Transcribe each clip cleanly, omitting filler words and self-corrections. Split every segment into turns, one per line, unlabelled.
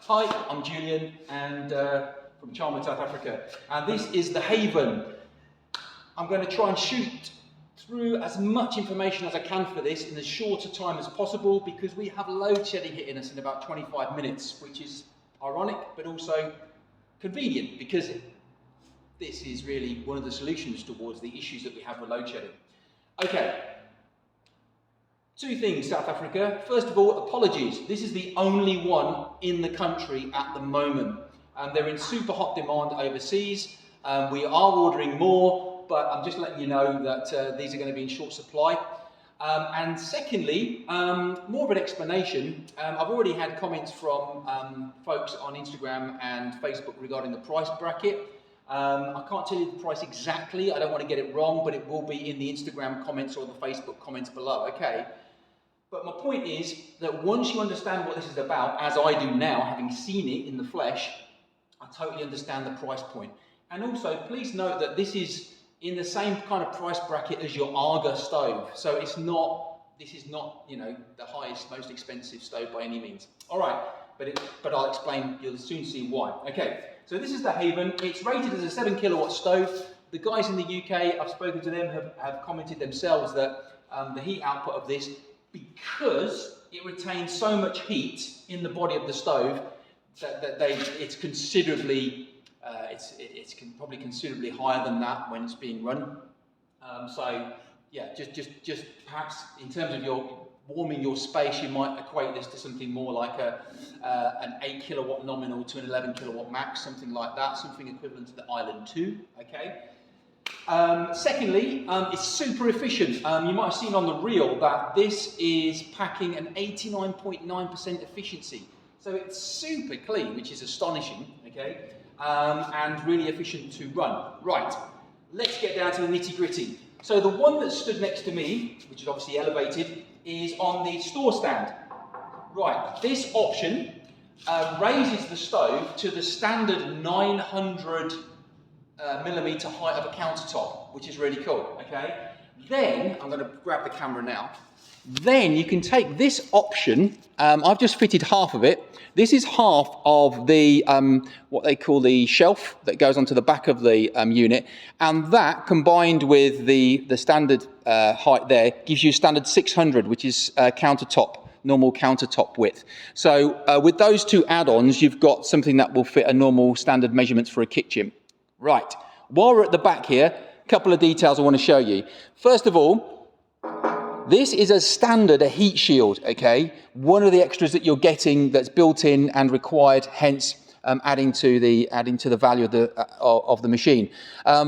Hi, I'm Julian and from Charnwood, South Africa, and this is the Haven. I'm going to try and shoot through as much information as I can for this in as short a time as possible because we have load shedding hitting us in about 25 minutes, which is ironic but also convenient because this is really one of the solutions towards the issues that we have with load shedding. Okay. Two things, South Africa. First of all, apologies. This is the only one in the country at the moment. They're in super hot demand overseas. We are ordering more, but I'm just letting you know that these are going to be in short supply. And secondly, more of an explanation. I've already had comments from folks on Instagram and Facebook regarding the price bracket. I can't tell you the price exactly. I don't want to get it wrong, but it will be in the Instagram comments or the Facebook comments below. Okay. But my point is that once you understand what this is about, as I do now, having seen it in the flesh, I totally understand the price point. And also, please note that this is in the same kind of price bracket as your Arga stove. So this is not, you know, the highest, most expensive stove by any means. All right, but I'll explain, you'll soon see why. Okay, so this is the Haven. It's rated as a 7 kilowatt stove. The guys in the UK, I've spoken to them, have commented themselves that the heat output of this, because it retains so much heat in the body of the stove that it's considerably, it's probably considerably higher than that when it's being run. So yeah, just perhaps in terms of your warming your space, you might equate this to something more like an 8 kilowatt nominal to an 11 kilowatt max, something like that, something equivalent to the Island 2. Okay. Secondly, it's super efficient. You might have seen on the reel that this is packing an 89.9% efficiency. So it's super clean, which is astonishing, okay? And really efficient to run. Right, let's get down to the nitty gritty. So the one that stood next to me, which is obviously elevated, is on the store stand. Right, this option raises the stove to the standard 900 millimeter height of a countertop, which is really cool, okay? Then, I'm going to grab the camera now, then you can take this option, I've just fitted half of it. This is half of the, what they call the shelf that goes onto the back of the unit, and that combined with the standard height there gives you standard 600, which is countertop, normal countertop width. So with those two add-ons, you've got something that will fit a normal standard measurements for a kitchen. Right, while we're at the back here, a couple of details I want to show you. First of all, this is as standard a heat shield, okay? One of the extras that you're getting that's built in and required, hence adding to the value of the machine.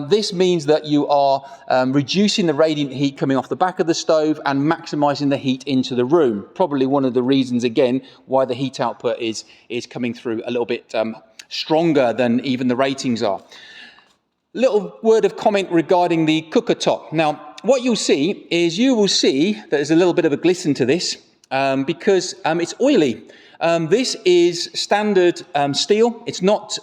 This means that you are reducing the radiant heat coming off the back of the stove and maximizing the heat into the room. Probably one of the reasons, again, why the heat output is coming through a little bit stronger than even the ratings are. Little word of comment regarding the cooker top. Now, what you'll see is you will see that there's a little bit of a glisten to this because it's oily. This is standard steel. It's not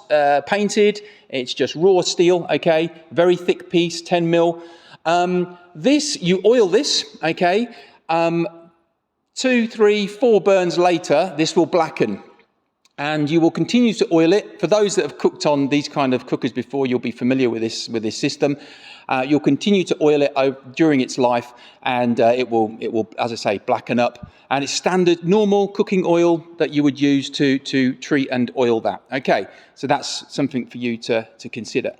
painted. It's just raw steel, okay? Very thick piece, 10 mil. You oil this, okay? 2, 3, 4 burns later, this will blacken. And you will continue to oil it. For those that have cooked on these kind of cookers before, you'll be familiar with this system. You'll continue to oil it during its life, and it will, as I say, blacken up. And it's standard, normal cooking oil that you would use to treat and oil that. Okay, so that's something for you to consider.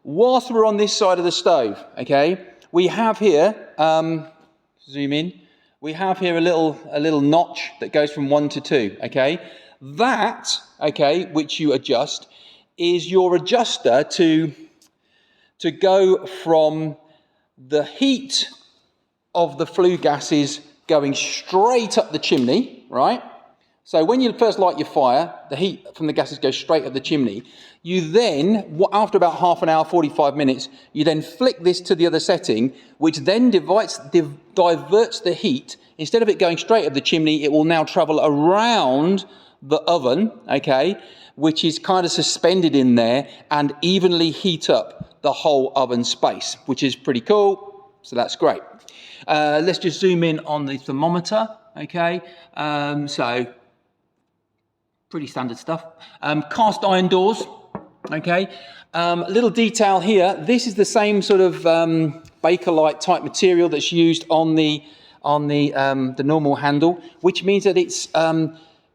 Whilst we're on this side of the stove, okay, we have here, zoom in, we have here a little notch that goes from 1 to 2, okay? That, okay, which you adjust, is your adjuster to go from the heat of the flue gases going straight up the chimney, right? So when you first light your fire, the heat from the gases goes straight up the chimney. You then, after about half an hour, 45 minutes, you then flick this to the other setting, which then diverts the heat. Instead of it going straight up the chimney, it will now travel around the oven, okay, which is kind of suspended in there and evenly heat up the whole oven space, which is pretty cool. So that's great. Let's just zoom in on the thermometer, okay. So pretty standard stuff. Cast iron doors, okay. Little detail here, this is the same sort of Bakelite type material that's used on the normal handle, which means that it's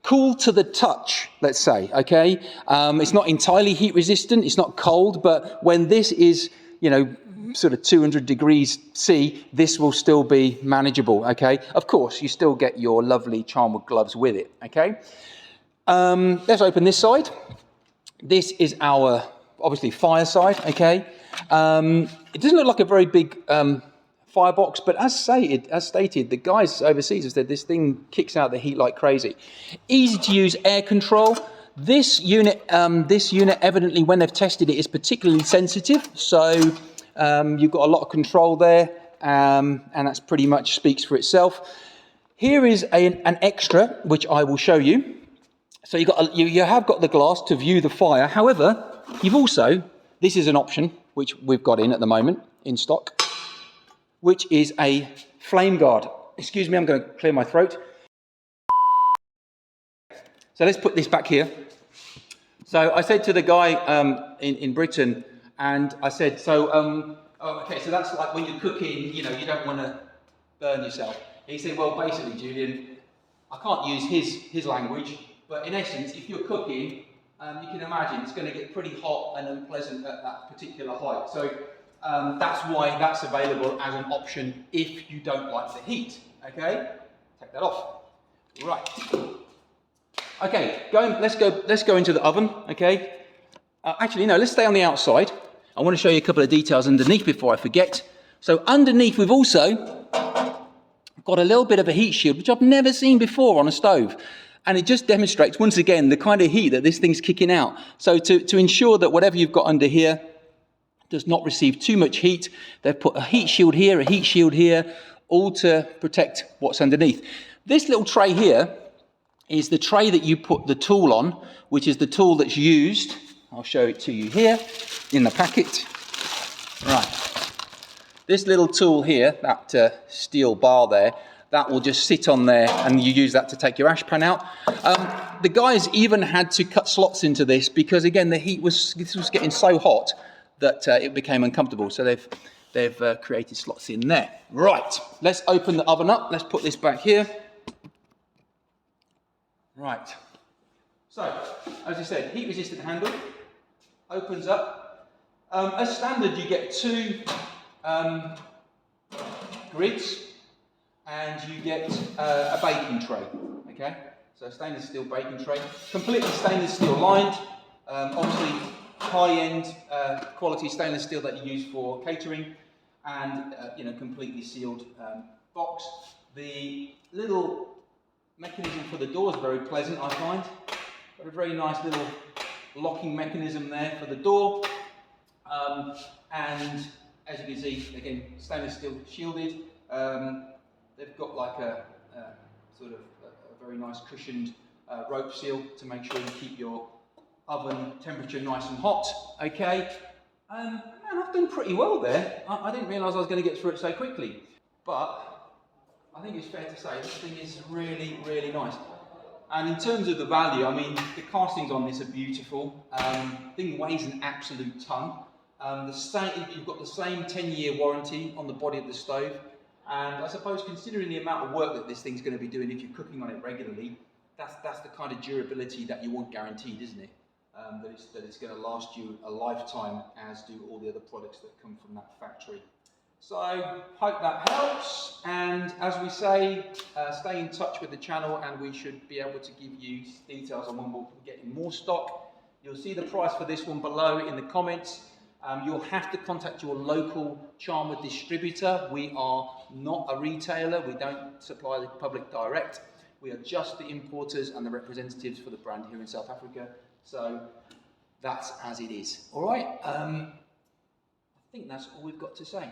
cool to the touch, let's say, okay. It's not entirely heat resistant, it's not cold, but when this is, you know, sort of 200 degrees C, this will still be manageable, okay. Of course, you still get your lovely Charnwood gloves with it, okay. Let's open this side. This is our, obviously, fireside, okay. It doesn't look like a very big firebox, but as stated, the guys overseas have said this thing kicks out the heat like crazy. Easy to use air control. This unit evidently, when they've tested it, is particularly sensitive. So you've got a lot of control there, and that's pretty much speaks for itself. Here is an extra, which I will show you. So you have got the glass to view the fire. However, you've also, this is an option which we've got in at the moment in stock, which is a flame guard. Excuse me, I'm going to clear my throat. So let's put this back here. So I said to the guy in Britain, and I said, so, okay, so that's like when you're cooking, you know, you don't want to burn yourself. He said, well, basically, Julian, I can't use his language, but in essence, if you're cooking, you can imagine it's going to get pretty hot and unpleasant at that particular height. So that's why that's available as an option if you don't like the heat, okay? Take that off. Right. Okay, let's go into the oven, okay? Actually, no, let's stay on the outside. I want to show you a couple of details underneath before I forget. So underneath, we've also got a little bit of a heat shield, which I've never seen before on a stove. And it just demonstrates, once again, the kind of heat that this thing's kicking out. So to ensure that whatever you've got under here does not receive too much heat, they've put a heat shield here, all to protect what's underneath. This little tray here is the tray that you put the tool on, which is the tool that's used. I'll show it to you here in the packet. Right. This little tool here, that steel bar there, that will just sit on there and you use that to take your ash pan out. The guys even had to cut slots into this because, again, this was getting so hot that it became uncomfortable. So they've created slots in there. Right, let's open the oven up. Let's put this back here. Right. So, as I said, heat resistant handle, opens up. As standard, you get two grids, and you get a baking tray, okay? So stainless steel baking tray, completely stainless steel lined, obviously high-end quality stainless steel that you use for catering, and you know, completely sealed box. The little mechanism for the door is very pleasant, I find. Got a very nice little locking mechanism there for the door, and as you can see, again, stainless steel shielded. They've got like a sort of a very nice cushioned rope seal to make sure you keep your oven temperature nice and hot, okay? Man, I've done pretty well there. I didn't realise I was going to get through it so quickly, but I think it's fair to say this thing is really, really nice. And in terms of the value, I mean, the castings on this are beautiful. The thing weighs an absolute ton. You've got the same 10-year warranty on the body of the stove. And I suppose, considering the amount of work that this thing's going to be doing if you're cooking on it regularly, that's the kind of durability that you want guaranteed, isn't it? That it's going to last you a lifetime, as do all the other products that come from that factory. So, hope that helps. And as we say, stay in touch with the channel, and we should be able to give you details on when we'll get in more stock. You'll see the price for this one below in the comments. You'll have to contact your local Charnwood distributor. We are not a retailer. We don't supply the public direct. We are just the importers and the representatives for the brand here in South Africa. So that's as it is. All right. I think that's all we've got to say.